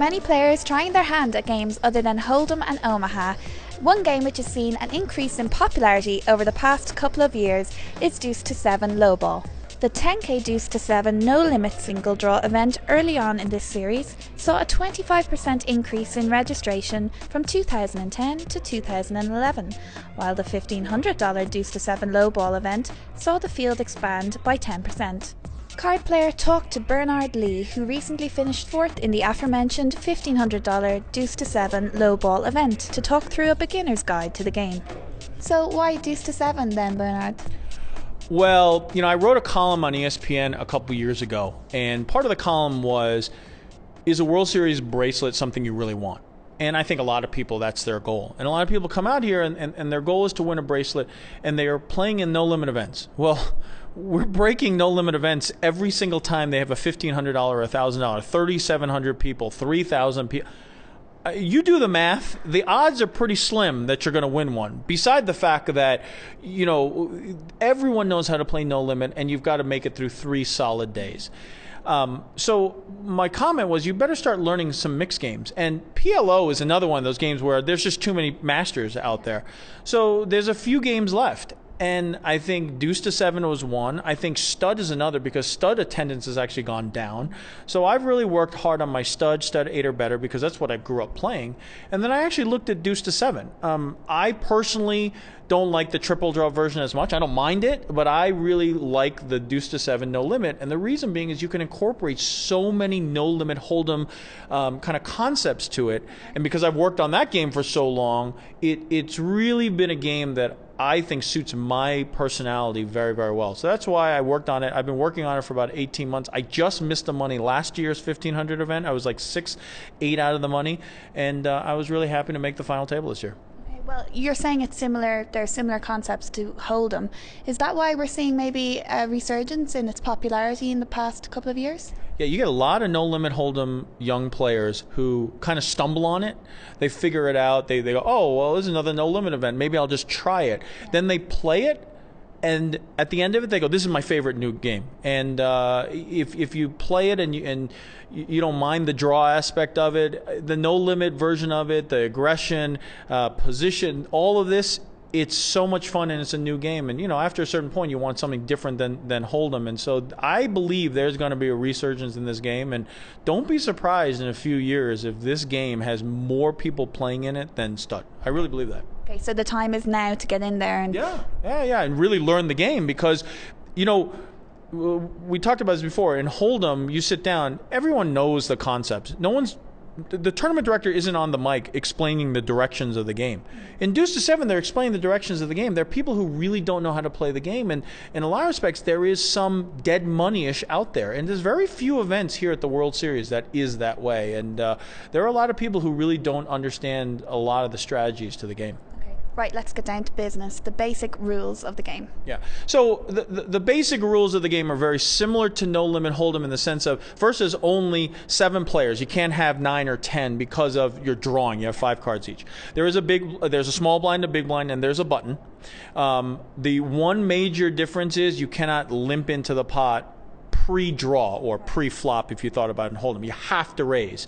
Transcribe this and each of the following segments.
many players trying their hand at games other than Hold'em and Omaha, one game which has seen an increase in popularity over the past couple of years is Deuce-to-Seven Lowball. The 10k Deuce-to-Seven No Limit single draw event early on in this series saw a 25% increase in registration from 2010 to 2011, while the $1,500 Deuce-to-Seven Lowball event saw the field expand by 10%. Card Player talked to Bernard Lee, who recently finished fourth in the aforementioned $1,500 Deuce-to-Seven Lowball event, to talk through a beginner's guide to the game. So why Deuce-to-Seven then, Bernard? Well, I wrote a column on ESPN a couple years ago, and part of the column was, is a World Series bracelet something you really want? And I think a lot of people, that's their goal. And a lot of people come out here and their goal is to win a bracelet, and they are playing in no-limit events. Well, we're breaking no-limit events every single time they have a $1,500 or $1,000, 3,700 people, 3,000 people. You do the math, the odds are pretty slim that you're going to win one. Beside the fact that, everyone knows how to play no limit, and you've got to make it through 3 solid days. So my comment was, you better start learning some mixed games. And PLO is another one of those games where there's just too many masters out there. So there's a few games left. And I think Deuce-to-Seven was one. I think stud is another, because stud attendance has actually gone down. So I've really worked hard on my stud 8 or better, because that's what I grew up playing. And then I actually looked at Deuce-to-Seven. I personally don't like the triple draw version as much. I don't mind it, but I really like the Deuce-to-Seven no limit. And the reason being is you can incorporate so many no limit hold'em kind of concepts to it. And because I've worked on that game for so long, it's really been a game that I think suits my personality very, very well. So that's why I worked on it. I've been working on it for about 18 months. I just missed the money last year's 1,500 event. I was like 6-8 out of the money, and I was really happy to make the final table this year. Well, you're saying it's similar, there are similar concepts to Hold'em. Is that why we're seeing maybe a resurgence in its popularity in the past couple of years? Yeah, you get a lot of no-limit Hold'em young players who kind of stumble on it. They figure it out. They go, oh, well, there's another no-limit event. Maybe I'll just try it. Yeah. Then they play it, and at the end of it, they go, this is my favorite new game. And if you play it and you don't mind the draw aspect of it, the no-limit version of it, the aggression, position, all of this, it's so much fun, and it's a new game. And, after a certain point, you want something different than Hold'em. And so I believe there's going to be a resurgence in this game. And don't be surprised in a few years if this game has more people playing in it than stud. I really believe that. Okay, so the time is now to get in there and and really learn the game, because, we talked about this before. In Hold'em, you sit down, everyone knows the concepts. The tournament director isn't on the mic explaining the directions of the game. In Deuce-to-Seven, they're explaining the directions of the game. There are people who really don't know how to play the game, and in a lot of respects, there is some dead money-ish out there. And there's very few events here at the World Series that is that way. And there are a lot of people who really don't understand a lot of the strategies to the game. Right, let's get down to business, the basic rules of the game. Yeah, so the basic rules of the game are very similar to No Limit Hold'em in the sense of, first, there's only 7 players. You can't have 9 or 10 because of your drawing. You have 5 cards each. There's a small blind, a big blind, and there's a button. The one major difference is you cannot limp into the pot pre-draw or pre-flop if you thought about it in Hold'em. You have to raise.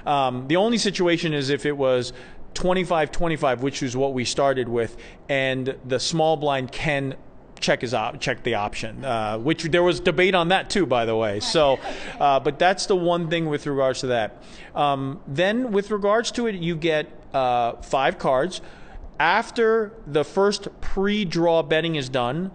The only situation is if it was 25-25, which is what we started with, and the small blind can check the option, which there was debate on that too, by the way. So, but that's the one thing with regards to that. Then with regards to it, you get 5 cards. After the first pre-draw betting is done,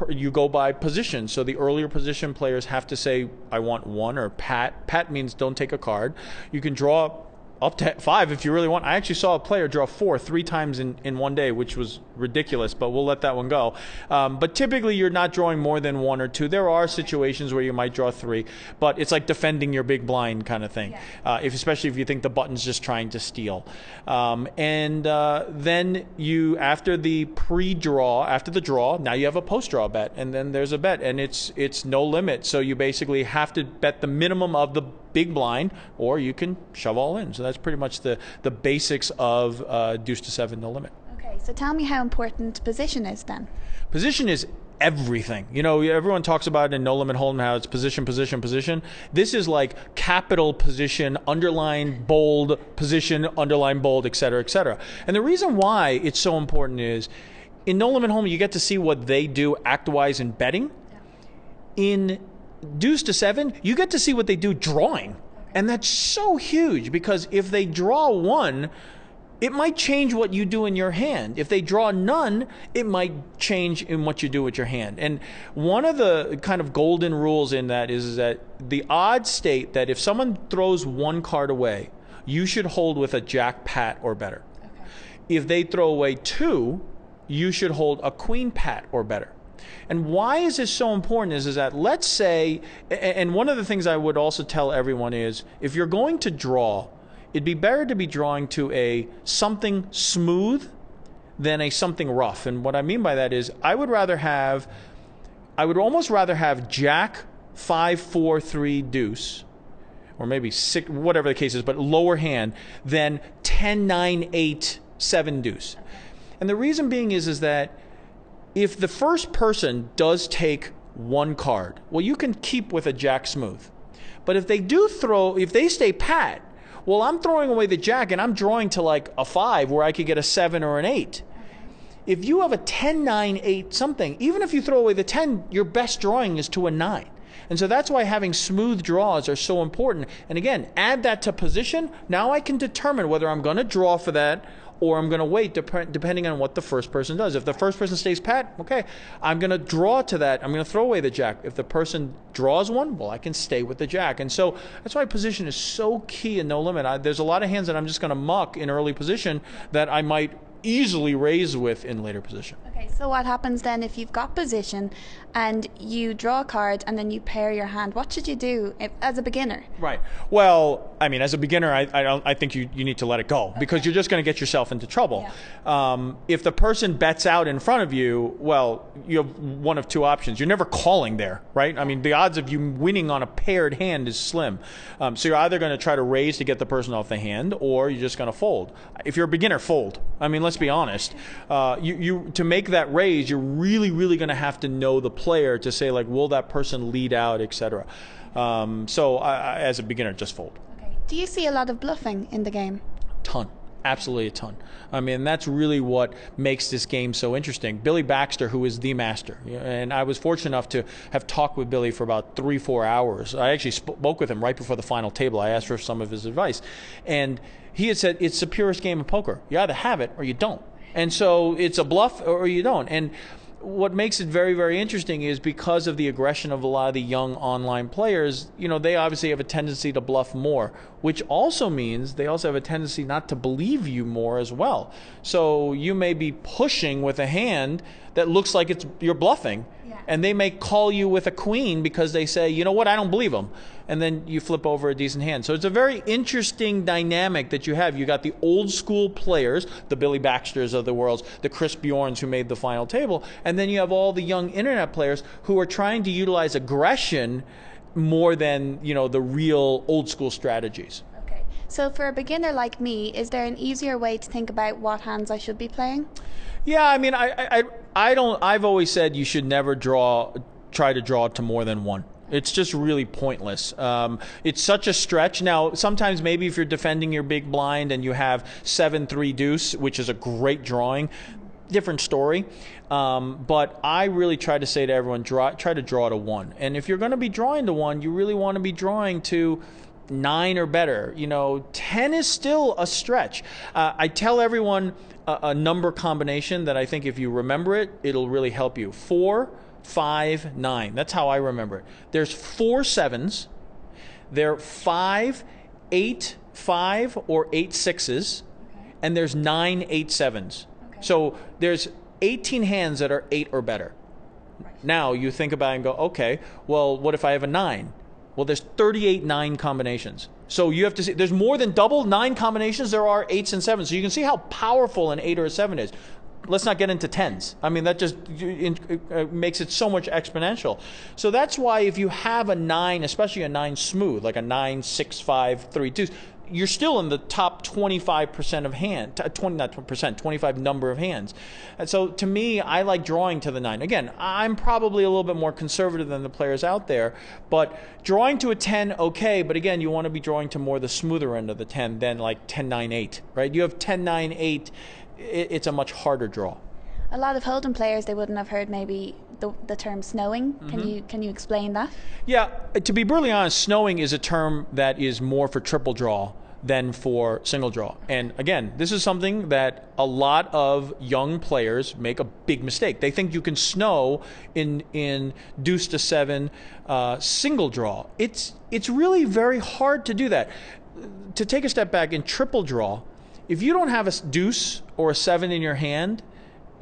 you go by position. So the earlier position players have to say, I want 1, or pat. Pat means don't take a card. You can draw up to 5 if you really want. I actually saw a player draw 4 3 times in one day, which was ridiculous, but we'll let that one go. But typically you're not drawing more than 1 or 2. There are situations where you might draw 3, but it's like defending your big blind kind of thing, especially if you think the button's just trying to steal. Then you, after the pre-draw, after the draw, now you have a post-draw bet, and then there's a bet, and it's no limit. So you basically have to bet the minimum of the big blind, or you can shove all in. So that's pretty much the basics of Deuce-to-Seven no limit. Okay, so tell me how important position is then. Position is everything. You know, everyone talks about it in No Limit Hold'em how it's position, position, position. This is like capital position, underline, bold, position, underline, bold, et cetera, et cetera. And the reason why it's so important is in No Limit Hold'em, you get to see what they do act-wise in betting. In Deuce-to-Seven, you get to see what they do drawing. And that's so huge because if they draw one, it might change what you do in your hand. If they draw none, it might change in what you do with your hand. And one of the kind of golden rules in that is that the odds state that if someone throws one card away, you should hold with a jack, pat, or better. Okay. If they throw away two, you should hold a queen, pat, or better. And why is this so important is that let's say, and one of the things I would also tell everyone is, if you're going to draw, it'd be better to be drawing to a something smooth than a something rough. And what I mean by that is I would almost rather have jack, 5, 4, 3, deuce, or maybe 6, whatever the case is, but lower hand, than 10, 9, 8, 7 deuce. And the reason being is that if the first person does take one card, well, you can keep with a jack smooth. But if they stay pat, well, I'm throwing away the jack and I'm drawing to like a 5 where I could get a 7 or an 8. If you have a 10, 9, 8 something, even if you throw away the 10, your best drawing is to a 9. And so that's why having smooth draws are so important. And again, add that to position. Now I can determine whether I'm going to draw for that or I'm going to wait depending on what the first person does. If the first person stays pat, okay, I'm going to draw to that. I'm going to throw away the jack. If the person draws one, well, I can stay with the jack. And so that's why position is so key in No Limit. There's a lot of hands that I'm just going to muck in early position that I might easily raise with in later position. Okay, so what happens then if you've got position and you draw a card and then you pair your hand? What should you do as a beginner? Right. Well, I mean, as a beginner, I think you need to let it go because you're just going to get yourself into trouble. Yeah. If the person bets out in front of you, well, you have one of two options. You're never calling there, right? I mean, the odds of you winning on a paired hand is slim. So you're either going to try to raise to get the person off the hand, or you're just going to fold. If you're a beginner, fold. I mean, let's be honest. To make that raise, you're really, really going to have to know the player to say, like, will that person lead out, etc. So as a beginner, just fold. Okay. Do you see a lot of bluffing in the game? Ton. Absolutely a ton. I mean, that's really what makes this game so interesting. Billy Baxter, who is the master, and I was fortunate enough to have talked with Billy for about 3-4 hours. I actually spoke with him right before the final table. I asked for some of his advice. And he had said, it's the purest game of poker. You either have it or you don't. And so it's a bluff or you don't. And what makes it very, very interesting is because of the aggression of a lot of the young online players, they obviously have a tendency to bluff more, which also means they also have a tendency not to believe you more as well. So you may be pushing with a hand that looks like you're bluffing, and they may call you with a queen because they say, you know what, I don't believe them. And then you flip over a decent hand. So it's a very interesting dynamic that you have. You got the old school players, the Billy Baxters of the world, the Chris Bjorns who made the final table, and then you have all the young internet players who are trying to utilize aggression more than, the real old school strategies. Okay. So for a beginner like me, is there an easier way to think about what hands I should be playing? Yeah, I mean, I've always said you should never try to draw to more than one. It's just really pointless. It's such a stretch. Now, sometimes maybe if you're defending your big blind and you have 7-3 deuce, which is a great drawing, different story. But I really try to say to everyone, try to draw to one. And if you're going to be drawing to one, you really want to be drawing to 9 or better. 10 is still a stretch. I tell everyone a number combination that I think if you remember it, it'll really help you. 4, 5, 9. That's how I remember it. There's 4 sevens. There are 5, 8, 5 or 8 sixes, and there's 9, 8 sevens. Okay. So there's 18 hands that are 8 or better. Right. Now you think about it and go, okay, well, what if I have a 9? Well, there's 38 9 combinations. So you have to see, there's more than double 9 combinations there are 8s and 7s. So you can see how powerful an 8 or a 7 is. Let's not get into 10s. I mean, that just makes it so much exponential. So that's why if you have a 9, especially a 9 smooth, like a 9, 6, 5, 3, 2, you're still in the top 25% of hand, 20, not percent, 25 number of hands. And so to me, I like drawing to the 9. Again, I'm probably a little bit more conservative than the players out there, but drawing to a 10, okay, but again, you want to be drawing to more the smoother end of the 10 than like 10-9-8, right? You have 10-9-8, it's a much harder draw. A lot of Hold'em players, they wouldn't have heard maybe the term snowing. Can you explain that? Yeah, to be brutally honest, snowing is a term that is more for triple draw than for single draw. And again, this is something that a lot of young players make a big mistake. They think you can snow in Deuce-to-Seven single draw. It's really very hard to do that. To take a step back, in triple draw, if you don't have a deuce or a 7 in your hand,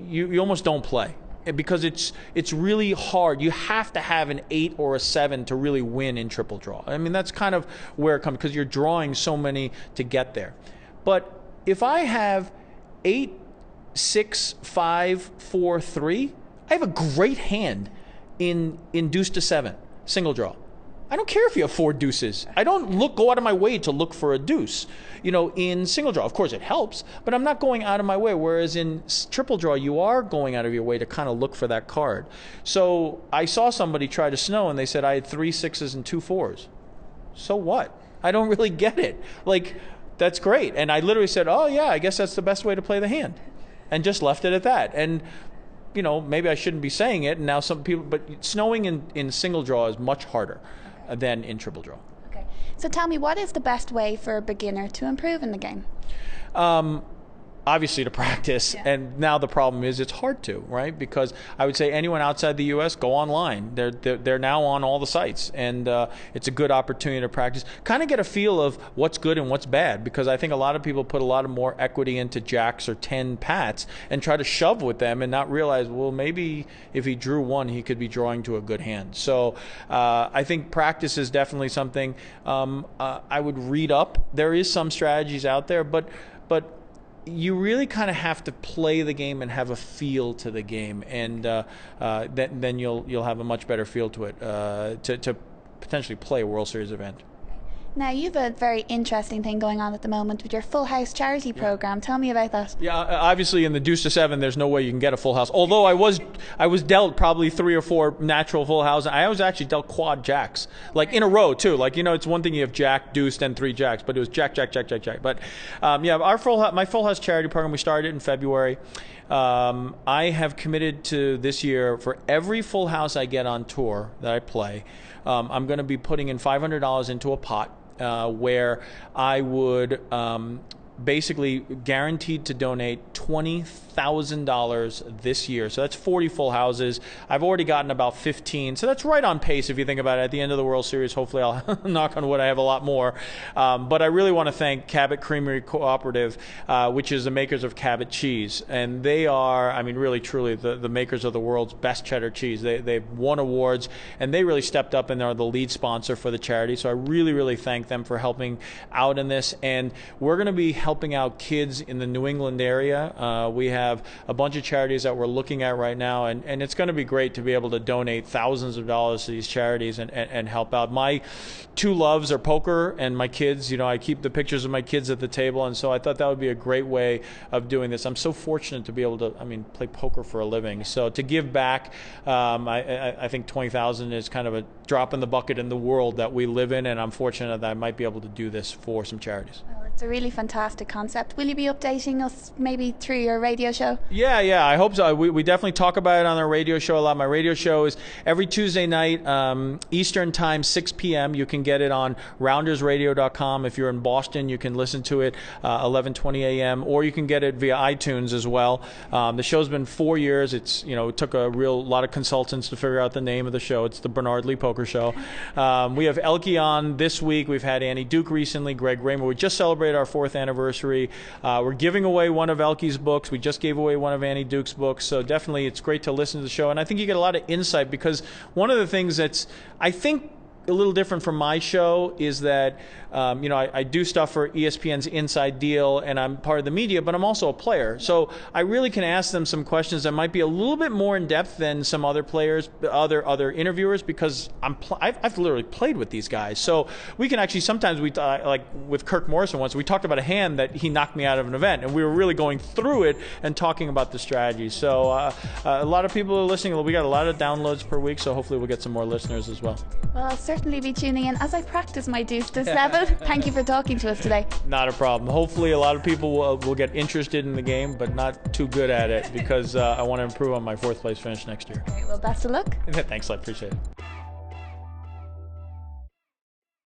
you almost don't play, because it's really hard. You have to have an 8 or a 7 to really win in triple draw. I mean, that's kind of where it comes, because you're drawing so many to get there. But if I have 8, 6, 5, 4, 3, I have a great hand in Deuce-to-Seven single draw. I don't care if you have 4 deuces. I don't go out of my way to look for a deuce. You know, in single draw, of course it helps, but I'm not going out of my way. Whereas in triple draw, you are going out of your way to kind of look for that card. So I saw somebody try to snow, and they said I had 3 6s and 2 4s. So what? I don't really get it. Like, that's great. And I literally said, oh yeah, I guess that's the best way to play the hand, and just left it at that. And you know, maybe I shouldn't be saying it. And now some people, but snowing in single draw is much harder than in triple draw. Okay. So tell me, what is the best way for a beginner to improve in the game? Obviously to practice, yeah. And now the problem is it's hard to, right? Because I would say anyone outside the U.S., go online. They're now on all the sites, and it's a good opportunity to practice. Kind of get a feel of what's good and what's bad, because I think a lot of people put a lot of more equity into jacks or 10 pats and try to shove with them and not realize, well, maybe if he drew 1, he could be drawing to a good hand. So I think practice is definitely something I would read up. There is some strategies out there, but you really kind of have to play the game and have a feel to the game, and then you'll have a much better feel to it to potentially play a World Series event. Now, you've a very interesting thing going on at the moment with your Full House charity program. Tell me about that. Yeah, obviously in the Deuce-to-Seven, there's no way you can get a full house. Although I was dealt probably 3 or 4 natural full houses. I was actually dealt quad jacks, like in a row too. Like, you know, it's one thing you have jack, deuce, then 3 jacks, but it was jack, jack, jack, jack, jack. But yeah, my Full House charity program, we started in February. I have committed to this year, for every full house I get on tour that I play, I'm going to be putting in $500 into a pot. Where I would basically guaranteed to donate $20,000 this year. So that's 40 full houses. I've already gotten about 15. So that's right on pace if you think about it. At the end of the World Series, hopefully I'll knock on wood, I have a lot more. But I really want to thank Cabot Creamery Cooperative, which is the makers of Cabot cheese. And they are, I mean, really, truly the makers of the world's best cheddar cheese. They've won awards, and they really stepped up and are the lead sponsor for the charity. So I really, really thank them for helping out in this. And we're going to be helping out kids in the New England area. We have a bunch of charities that we're looking at right now, and it's going to be great to be able to donate thousands of dollars to these charities and help out. My 2 loves are poker and my kids. You know, I keep the pictures of my kids at the table, and so I thought that would be a great way of doing this. I'm so fortunate to be able to, play poker for a living. So to give back, I think $20,000 is kind of a drop in the bucket in the world that we live in, and I'm fortunate that I might be able to do this for some charities. Well, it's a really fantastic concept. Will you be updating us maybe through your radio show? Yeah, I hope so. We definitely talk about it on our radio show a lot. My radio show is every Tuesday night, Eastern time, 6 p.m. You can get it on roundersradio.com. If you're in Boston, you can listen to it 11:20 a.m. or you can get it via iTunes as well. The show's been 4 years. It's, you know, it took a lot of consultants to figure out the name of the show. It's the Bernard Lee Poker Show. We have Elke on this week. We've had Annie Duke recently, Greg Raymer. We just celebrated our 4th anniversary. We're giving away one of Elke's books. We just gave away one of Annie Duke's books. So definitely it's great to listen to the show. And I think you get a lot of insight, because one of the things that's, I think, a little different from my show is that I do stuff for ESPN's Inside Deal, and I'm part of the media, but I'm also a player. So I really can ask them some questions that might be a little bit more in depth than some other players, other interviewers, because I've literally played with these guys. So we can actually sometimes like with Kirk Morrison once, we talked about a hand that he knocked me out of an event, and we were really going through it and talking about the strategy. So a lot of people are listening. We got a lot of downloads per week, so hopefully we'll get some more listeners as well. Well, I'll certainly be tuning in as I practice my Deuce-to-Seven. Thank you for talking to us today. Not a problem. Hopefully a lot of people will get interested in the game, but not too good at it, because I want to improve on my 4th place finish next year. Great. Well, best of luck. Thanks, I appreciate it.